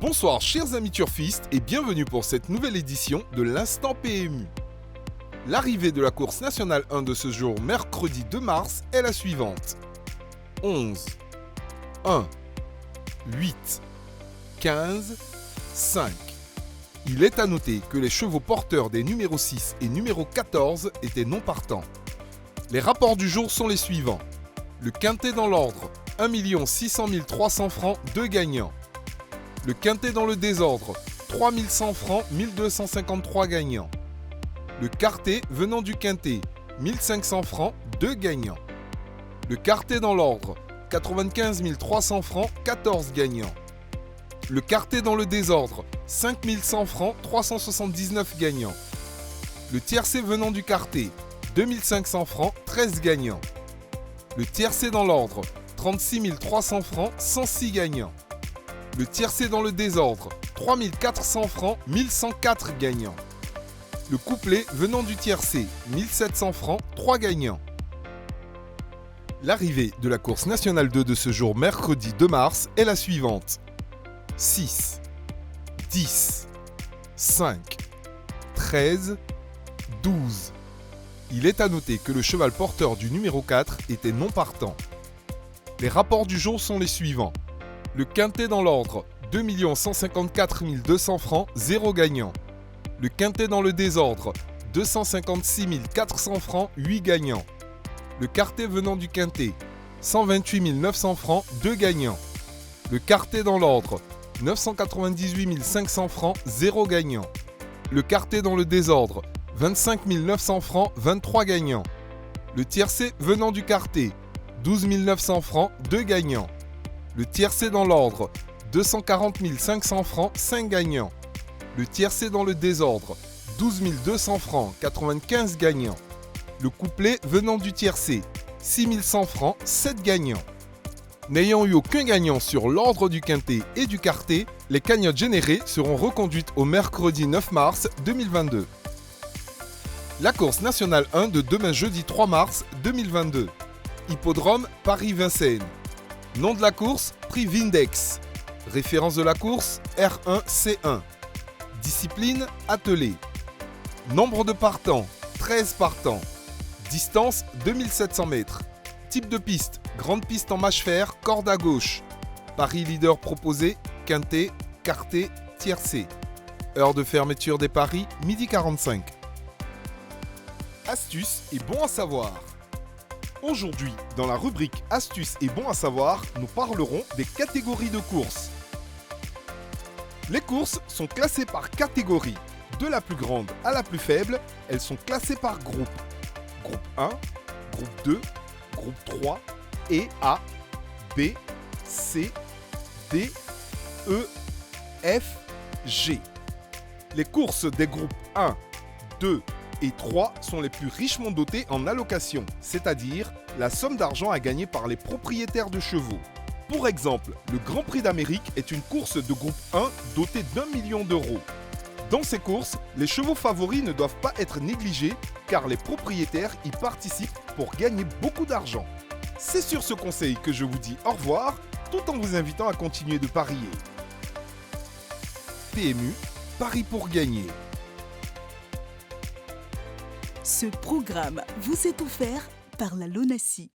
Bonsoir chers amis turfistes et bienvenue pour cette nouvelle édition de l'Instant PMU. L'arrivée de la course nationale 1 de ce jour, mercredi 2 mars, est la suivante. 11, 1, 8, 15, 5. Il est à noter que les chevaux porteurs des numéros 6 et numéro 14 étaient non partants. Les rapports du jour sont les suivants. Le quintet dans l'ordre, 1 600 300 francs, 2 gagnants. Le quintet dans le désordre, 3 100 francs, 1253 gagnants. Le quartet venant du quintet, 1500 francs, 2 gagnants. Le quartet dans l'ordre, 95 300 francs, 14 gagnants. Le quartet dans le désordre, 5100 francs, 379 gagnants. Le tiercé venant du quartet, 2500 francs, 13 gagnants. Le tiercé dans l'ordre, 36 300 francs, 106 gagnants. Le tiercé dans le désordre, 3400 francs, 1104 gagnants. Le couplet venant du tiercé, 1700 francs, 3 gagnants. L'arrivée de la course nationale 2 de ce jour, mercredi 2 mars, est la suivante. 6, 10, 5, 13, 12. Il est à noter que le cheval porteur du numéro 4 était non partant. Les rapports du jour sont les suivants. Le quintet dans l'ordre, 2 154 200 francs, 0 gagnant. Le quintet dans le désordre, 256 400 francs, 8 gagnants. Le quartet venant du quintet, 128 900 francs, 2 gagnants. Le quartet dans l'ordre, 998 500 francs, 0 gagnant. Le quartet dans le désordre, 25 900 francs, 23 gagnants. Le tiercé venant du quartet, 12 900 francs, 2 gagnants. Le tiercé dans l'ordre, 240 500 francs, 5 gagnants. Le tiercé dans le désordre, 12 200 francs, 95 gagnants. Le couplet venant du tiercé, 6 100 francs, 7 gagnants. N'ayant eu aucun gagnant sur l'ordre du quintet et du quartet, les cagnottes générées seront reconduites au mercredi 9 mars 2022. La course nationale 1 de demain jeudi 3 mars 2022. Hippodrome Paris-Vincennes. Nom de la course, prix Vindex. Référence de la course, R1C1. Discipline, attelé. Nombre de partants, 13 partants. Distance, 2700 mètres. Type de piste, grande piste en mâche fer, corde à gauche. Paris leader proposé, quintet, quartet, tiercé. Heure de fermeture des paris, 12h45. Astuces et bon à savoir. Aujourd'hui, dans la rubrique Astuces et bon à savoir, nous parlerons des catégories de courses. Les courses sont classées par catégorie. De la plus grande à la plus faible, elles sont classées par groupe. Groupe 1, groupe 2, groupe 3 et A, B, C, D, E, F, G. Les courses des groupes 1, 2 et 3 sont les plus richement dotées en allocation, c'est-à-dire la somme d'argent à gagner par les propriétaires de chevaux. Pour exemple, le Grand Prix d'Amérique est une course de groupe 1 dotée d'1 million d'euros. Dans ces courses, les chevaux favoris ne doivent pas être négligés car les propriétaires y participent pour gagner beaucoup d'argent. C'est sur ce conseil que je vous dis au revoir, tout en vous invitant à continuer de parier. PMU, Paris pour gagner. Ce programme vous est offert par la LONASI.